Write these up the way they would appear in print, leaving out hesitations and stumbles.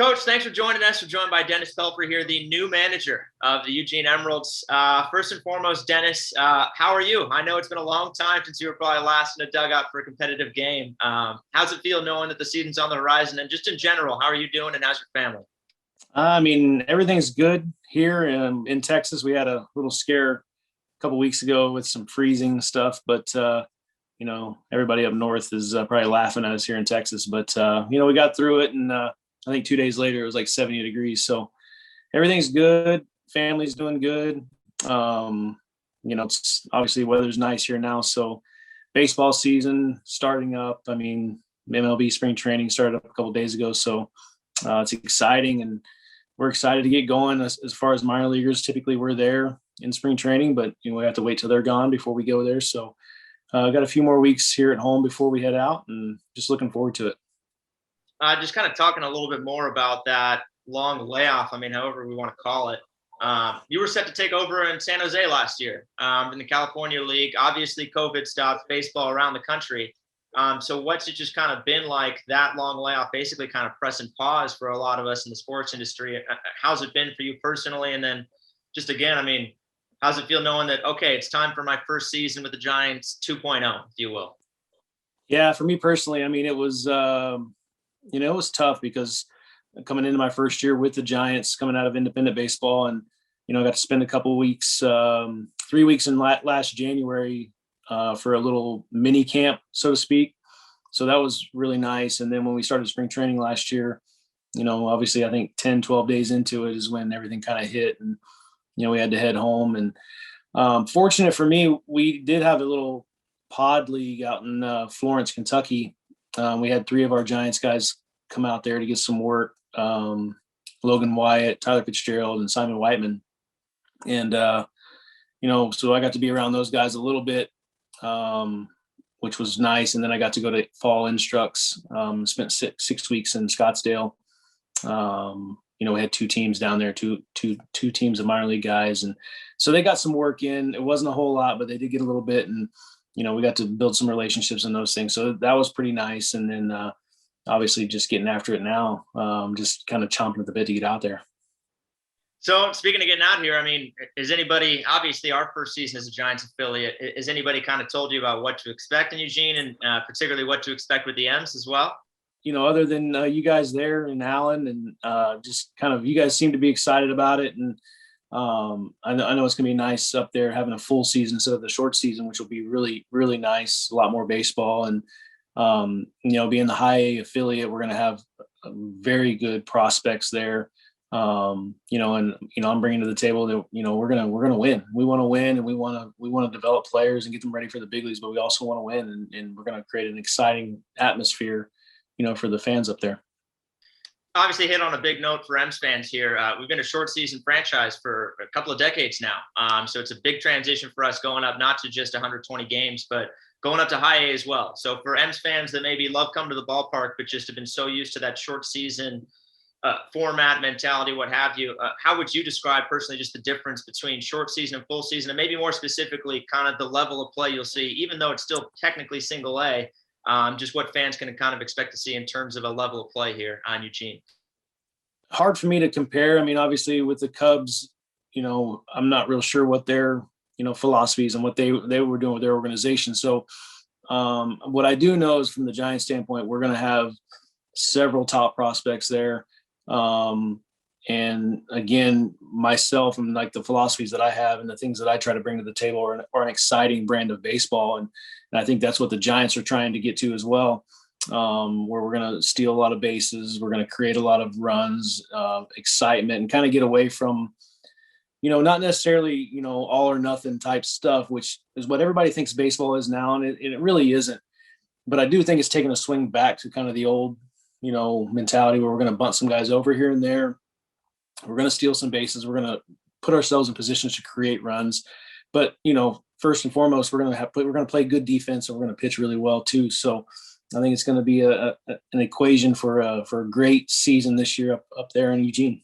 Coach, thanks for joining us. We're joined by Dennis Pelfrey here, the new manager of the Eugene Emeralds. First and foremost, Dennis, how are you? I know it's been a long time since you were probably last in a dugout for a competitive game. How's it feel knowing that the season's on the horizon? And just in general, how are you doing and how's your family? Everything's good here in Texas. We had a little scare a couple weeks ago with some freezing stuff, but everybody up north is probably laughing at us here in Texas. But we got through it, and I think 2 days later it was like 70 degrees. So everything's good. Family's doing good. It's obviously weather's nice here now. So baseball season starting up. MLB spring training started up a couple days ago. So it's exciting, and we're excited to get going. As far as minor leaguers, typically we're there in spring training, but we have to wait till they're gone before we go there. So got a few more weeks here at home before we head out, and just looking forward to it. Just kind of talking a little bit more about that long layoff, however we want to call it. You were set to take over in San Jose last year in the California League. Obviously, COVID stopped baseball around the country. So what's it just kind of been like, that long layoff, basically kind of press and pause for a lot of us in the sports industry? How's it been for you personally? And then just again, how's it feel knowing that, okay, it's time for my first season with the Giants 2.0, if you will? Yeah, for me personally, it was it was tough because coming into my first year with the Giants, coming out of independent baseball, and I got to spend a couple of weeks, 3 weeks in last January for a little mini camp, so to speak. So that was really nice. And then when we started spring training last year, obviously I think 10, 12 days into it is when everything kind of hit, and we had to head home. And fortunate for me, we did have a little pod league out in Florence, Kentucky. We had 3 of our Giants guys come out there to get some work. Logan Wyatt, Tyler Fitzgerald, and Simon Whiteman. And, so I got to be around those guys a little bit, which was nice. And then I got to go to fall instructs, spent 6 weeks in Scottsdale. We had 2 teams down there, two teams of minor league guys. And so they got some work in. It wasn't a whole lot, but they did get a little bit. And, we got to build some relationships and those things. So that was pretty nice. And then obviously just getting after it now, just kind of chomping at the bit to get out there. So speaking of getting out here, is anybody, obviously our first season as a Giants affiliate, has anybody kind of told you about what to expect in Eugene, and particularly what to expect with the M's as well? Other than you guys there and Alan, and just kind of, you guys seem to be excited about it. And I know it's going to be nice up there having a full season instead of the short season, which will be really, really nice. A lot more baseball, and being the high A affiliate, we're going to have very good prospects there. I'm bringing to the table that we're gonna win. We want to win, and we want to develop players and get them ready for the big leagues. But we also want to win, and we're going to create an exciting atmosphere, for the fans up there. Obviously, hit on a big note for M's fans here. We've been a short season franchise for a couple of decades now, so it's a big transition for us going up not to just 120 games, but going up to high A as well. So for M's fans that maybe love coming to the ballpark, but just have been so used to that short season format, mentality, what have you, how would you describe personally just the difference between short season and full season, and maybe more specifically kind of the level of play you'll see, even though it's still technically single A, just what fans can kind of expect to see in terms of a level of play here on Eugene? Hard for me to compare. Obviously with the Cubs, I'm not real sure what their philosophies and what they were doing with their organization. So what I do know is from the Giants standpoint, we're going to have several top prospects there. And again, myself and like the philosophies that I have and the things that I try to bring to the table are an exciting brand of baseball. And I think that's what the Giants are trying to get to as well, where we're going to steal a lot of bases. We're going to create a lot of runs, excitement, and kind of get away from, not necessarily, all or nothing type stuff, which is what everybody thinks baseball is now. And it really isn't. But I do think it's taking a swing back to kind of the old, mentality where we're going to bunt some guys over here and there. We're going to steal some bases. We're going to put ourselves in positions to create runs. But, first and foremost, we're going to play good defense, and we're going to pitch really well too. So I think it's going to be an equation for a great season this year up there in Eugene.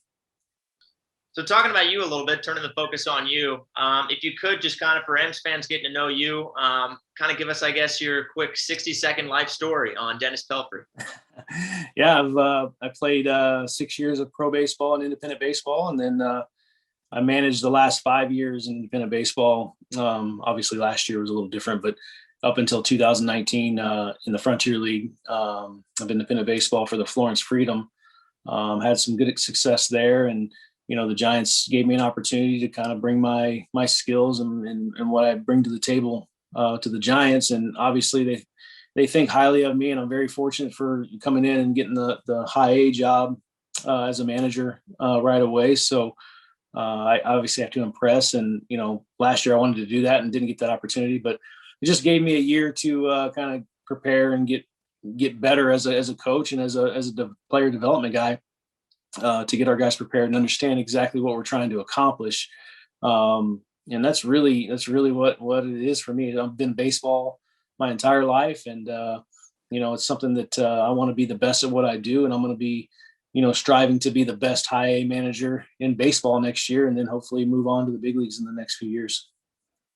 So talking about you a little bit, turning the focus on you, if you could just kind of for M's fans getting to know you, kind of give us, I guess, your quick 60-second life story on Dennis Pelfrey. Yeah, I played 6 years of pro baseball and independent baseball, and then I managed the last 5 years in independent baseball. Obviously, last year was a little different, but up until 2019 in the Frontier League of independent baseball for the Florence Freedom. Had some good success there, and the Giants gave me an opportunity to kind of bring my skills and what I bring to the table to the Giants. And obviously they think highly of me, and I'm very fortunate for coming in and getting the high A job as a manager right away. So I obviously have to impress. And, last year I wanted to do that and didn't get that opportunity, but it just gave me a year to kind of prepare and get better as a coach and as a player development guy. To get our guys prepared and understand exactly what we're trying to accomplish. And that's really what it is for me. I've been baseball my entire life. And, it's something that I want to be the best at what I do. And I'm going to be, striving to be the best high A manager in baseball next year, and then hopefully move on to the big leagues in the next few years.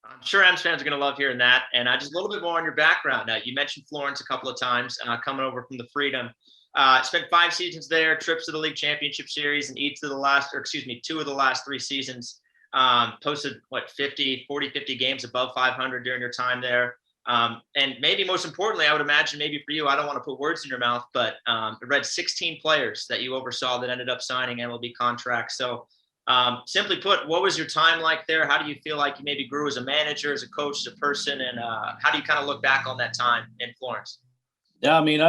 I'm sure M's fans are going to love hearing that. And just a little bit more on your background. You mentioned Florence a couple of times, coming over from the Freedom. Spent 5 seasons there, trips to the League Championship Series, and 2 of the last 3 seasons. Posted 50 games above 500 during your time there. And maybe most importantly, I would imagine maybe for you, I don't want to put words in your mouth, but I read 16 players that you oversaw that ended up signing MLB contracts. So simply put, what was your time like there? How do you feel like you maybe grew as a manager, as a coach, as a person? And how do you kind of look back on that time in Florence? Yeah, I mean,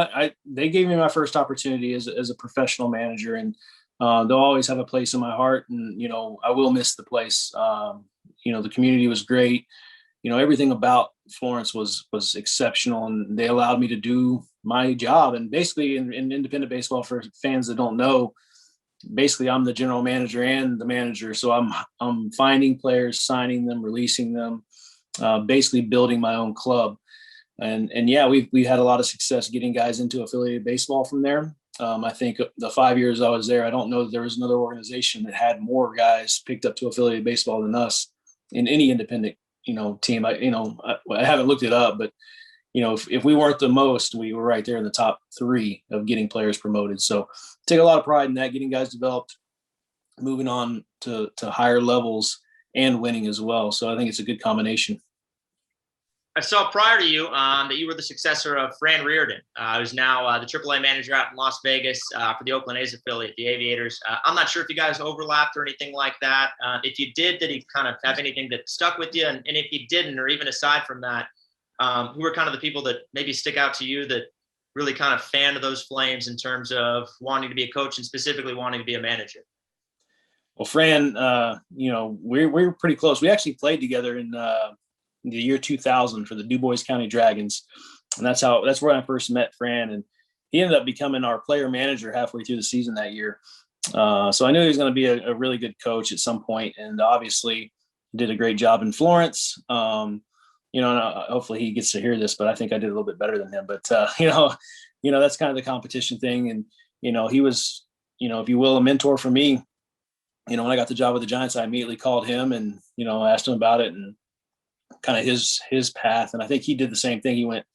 they gave me my first opportunity as a professional manager, and they'll always have a place in my heart. And I will miss the place. The community was great. Everything about Florence was exceptional, and they allowed me to do my job. And basically, in independent baseball, for fans that don't know, basically I'm the general manager and the manager. So I'm finding players, signing them, releasing them, basically building my own club. And yeah, we had a lot of success getting guys into affiliated baseball from there. I think the 5 years I was there, I don't know that there was another organization that had more guys picked up to affiliated baseball than us in any independent, team. I haven't looked it up, but if we weren't the most, we were right there in the top 3 of getting players promoted. So take a lot of pride in that, getting guys developed, moving on to higher levels and winning as well. So I think it's a good combination. I saw prior to you that you were the successor of Fran Riordan, who's now the AAA manager out in Las Vegas for the Oakland A's affiliate, the Aviators. I'm not sure if you guys overlapped or anything like that. If you did he kind of have anything that stuck with you? And if you didn't, or even aside from that, who were kind of the people that maybe stick out to you that really kind of fanned those flames in terms of wanting to be a coach and specifically wanting to be a manager? Well, Fran, we're pretty close. We actually played together in the year 2000 for the Du Bois County Dragons. And that's where I first met Fran. And he ended up becoming our player manager halfway through the season that year. So I knew he was going to be a really good coach at some point, and obviously did a great job in Florence. And hopefully he gets to hear this, but I think I did a little bit better than him. But, that's kind of the competition thing. And, he was, if you will, a mentor for me. When I got the job with the Giants, I immediately called him and, asked him about it and kind of his path. And I think he did the same thing. He went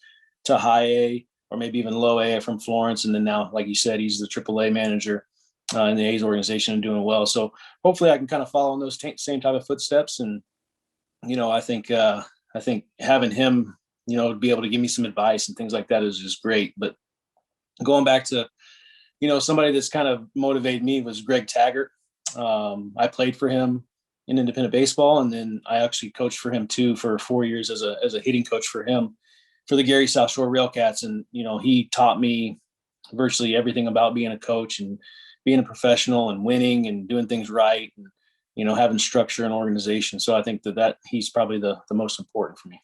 to high A or maybe even low A from Florence. And then now, like you said, he's the AAA manager in the A's organization and doing well. So hopefully I can kind of follow in those same type of footsteps. And, I think having him, be able to give me some advice and things like that is just great. But going back to, somebody that's kind of motivated me was Greg Taggart. I played for him in independent baseball, and then I actually coached for him too for 4 years as a hitting coach for him for the Gary South Shore Railcats. And he taught me virtually everything about being a coach and being a professional and winning and doing things right, and having structure and organization. So I think that he's probably the most important for me.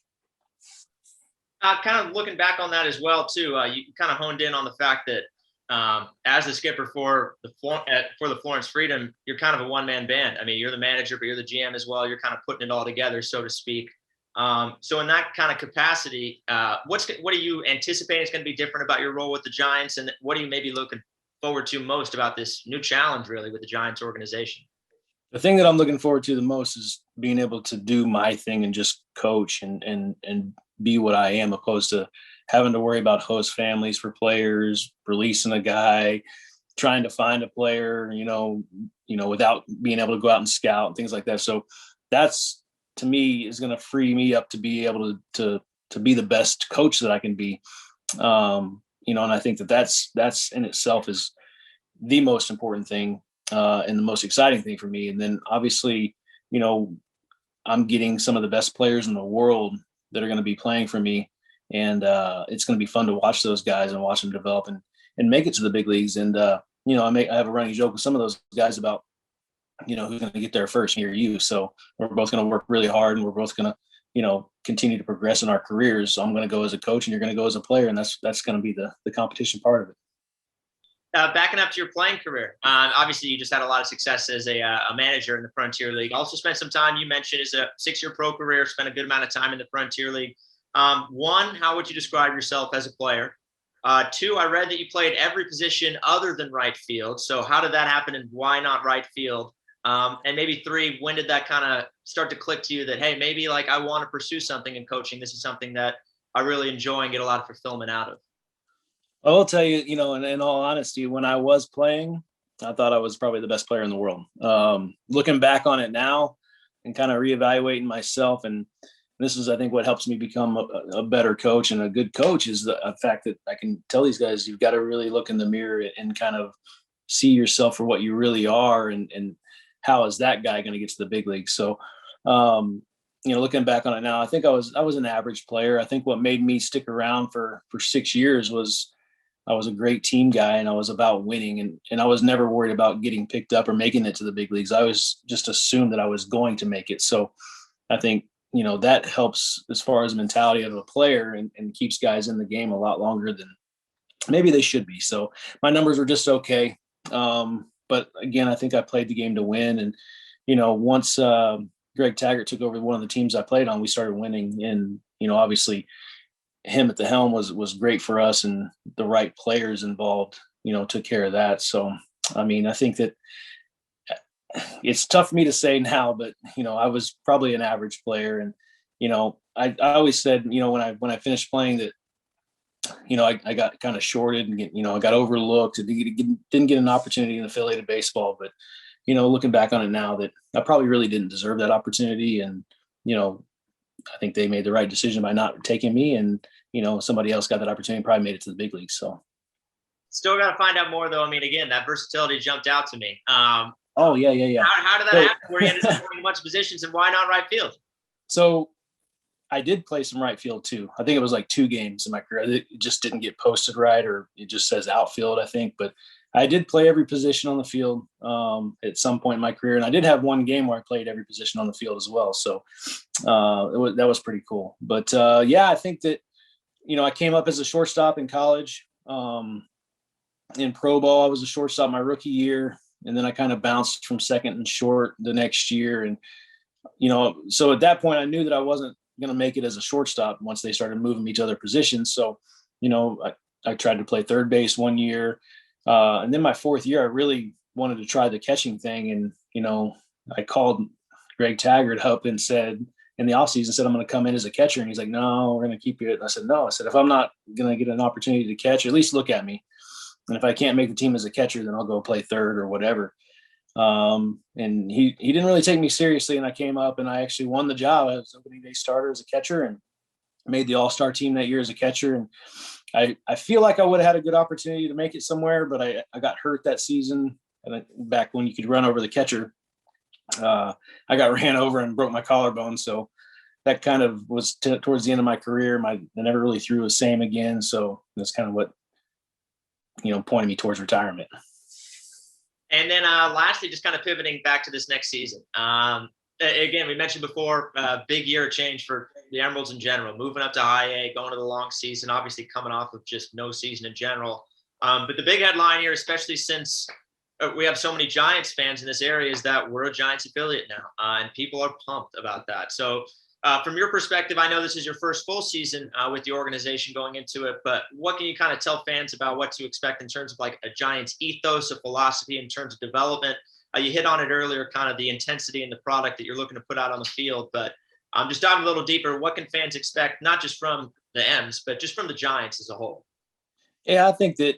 Kind of looking back on that as well too, you kind of honed in on the fact that as the skipper for the Florence Freedom, you're kind of a one-man band. I mean, you're the manager, but you're the GM as well. You're kind of putting it all together, so to speak. So in that kind of capacity, what are you anticipating is going to be different about your role with the Giants, and what are you maybe looking forward to most about this new challenge, really, with the Giants organization? The thing that I'm looking forward to the most is being able to do my thing and just coach and be what I am, opposed to having to worry about host families for players, releasing a guy, trying to find a player, without being able to go out and scout and things like that. So that's, to me, is going to free me up to be able to be the best coach that I can be. And I think that's in itself is the most important thing, and the most exciting thing for me. And then obviously, I'm getting some of the best players in the world that are going to be playing for me. And it's going to be fun to watch those guys and watch them develop and make it to the big leagues. And, I have a running joke with some of those guys about, who's going to get there first, me or you. So we're both going to work really hard, and we're both going to, continue to progress in our careers. So I'm going to go as a coach and you're going to go as a player. And that's going to be the competition part of it. Backing up to your playing career, obviously you just had a lot of success as a manager in the Frontier League. Also spent some time, you mentioned, as a 6-year pro career, spent a good amount of time in the Frontier League. One, how would you describe yourself as a player? 2, I read that you played every position other than right field. So how did that happen, and why not right field? And maybe 3, when did that kind of start to click to you that, hey, maybe like I want to pursue something in coaching. This is something that I really enjoy and get a lot of fulfillment out of. I will tell you, in all honesty, when I was playing, I thought I was probably the best player in the world. Looking back on it now and kind of reevaluating myself, and this is, I think, what helps me become a better coach and a good coach, is the fact that I can tell these guys, you've got to really look in the mirror and kind of see yourself for what you really are, and how is that guy going to get to the big leagues. So, looking back on it now, I think I was an average player. I think what made me stick around for 6 years was I was a great team guy, and I was about winning, and I was never worried about getting picked up or making it to the big leagues. I was just assumed that I was going to make it. So I think, that helps as far as mentality of a player, and keeps guys in the game a lot longer than maybe they should be. So my numbers were just okay. But again, I think I played the game to win. And, once Greg Taggart took over one of the teams I played on, we started winning. And, obviously him at the helm was great for us, and the right players involved, took care of that. So, I think that it's tough for me to say now, but, I was probably an average player. And, I always said, when I finished playing that, I got kind of shorted and, I got overlooked and didn't get an opportunity in affiliated baseball. But, looking back on it now, that I probably really didn't deserve that opportunity. And, I think they made the right decision by not taking me, and, somebody else got that opportunity and probably made it to the big leagues. So still got to find out more, though. Again, that versatility jumped out to me. Oh yeah. How did that happen where you ended up playing a bunch of positions, and why not right field? So I did play some right field too. I think it was like 2 games in my career. It just didn't get posted right, or it just says outfield, I think. But I did play every position on the field at some point in my career. And I did have 1 game where I played every position on the field as well. So that was pretty cool. But I think that, I came up as a shortstop in college. In pro ball, I was a shortstop my rookie year. And then I kind of bounced from second and short the next year. And, so at that point I knew that I wasn't going to make it as a shortstop once they started moving me to other positions. So, I tried to play third base 1 year. And then my 4th year, I really wanted to try the catching thing. And, I called Greg Taggart up and said, in the offseason, said, I'm going to come in as a catcher. And he's like, no, we're going to keep you. And I said, no. I said, if I'm not going to get an opportunity to catch, at least look at me. And if I can't make the team as a catcher, then I'll go play third or whatever. And he didn't really take me seriously. And I came up and I actually won the job. I was opening day starter as a catcher and made the all-star team that year as a catcher. And I feel like I would have had a good opportunity to make it somewhere, but I got hurt that season. And back when you could run over the catcher, I got ran over and broke my collarbone. So that kind of was towards the end of my career. I never really threw the same again. So that's kind of what, pointed me towards retirement. And then lastly, just kind of pivoting back to this next season. Again, we mentioned before, big year change for the Emeralds in general, moving up to high A, going to the long season, obviously coming off of just no season in general. But the big headline here, especially since we have so many Giants fans in this area, is that we're a Giants affiliate now, and people are pumped about that. So from your perspective, I know this is your first full season with the organization going into it, but what can you kind of tell fans about what to expect in terms of like a Giants ethos, a philosophy in terms of development, You hit on it earlier, kind of the intensity and the product that you're looking to put out on the field. But just diving a little deeper, what can fans expect, not just from the M's, but just from the Giants as a whole? Yeah, I think that,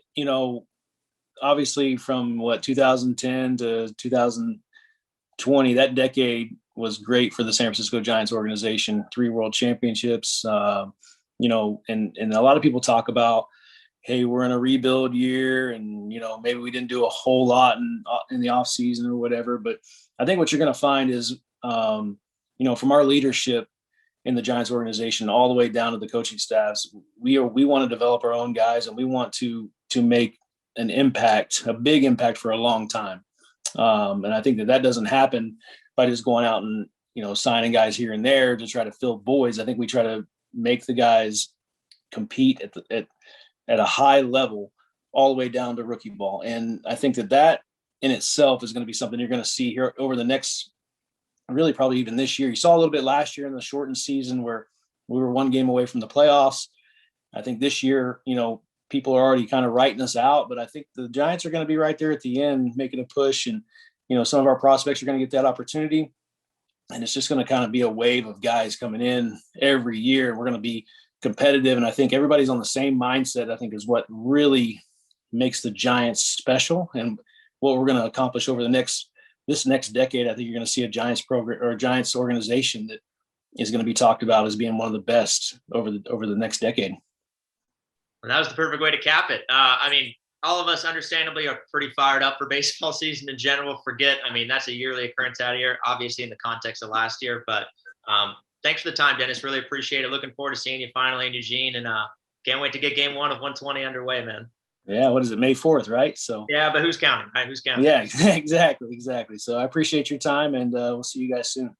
obviously from 2010 to 2020, that decade was great for the San Francisco Giants organization. 3 world championships, and a lot of people talk about, hey, we're in a rebuild year and, maybe we didn't do a whole lot in the off season or whatever. But I think what you're going to find is, from our leadership in the Giants organization, all the way down to the coaching staffs, we want to develop our own guys, and we want to make an impact, a big impact for a long time. And I think that doesn't happen by just going out and, signing guys here and there to try to fill voids. I think we try to make the guys compete at a high level all the way down to rookie ball. And I think that in itself is going to be something you're going to see here over the next, really probably even this year. You saw a little bit last year in the shortened season where we were 1 game away from the playoffs. I think this year, people are already kind of writing us out, but I think the Giants are going to be right there at the end, making a push. And, some of our prospects are going to get that opportunity. And it's just going to kind of be a wave of guys coming in every year. And we're going to be competitive. And I think everybody's on the same mindset, I think, is what really makes the Giants special. And what we're going to accomplish over this next decade, I think you're going to see a Giants program or a Giants organization that is going to be talked about as being one of the best over the next decade. Well, that was the perfect way to cap it. All of us understandably are pretty fired up for baseball season in general. That's a yearly occurrence out here, obviously in the context of last year, but thanks for the time, Dennis. Really appreciate it. Looking forward to seeing you finally in Eugene, and can't wait to get game 1 of 120 underway, man. Yeah. What is it? May 4th, right? So yeah, but who's counting, right? Who's counting? Yeah, exactly. So I appreciate your time, and we'll see you guys soon.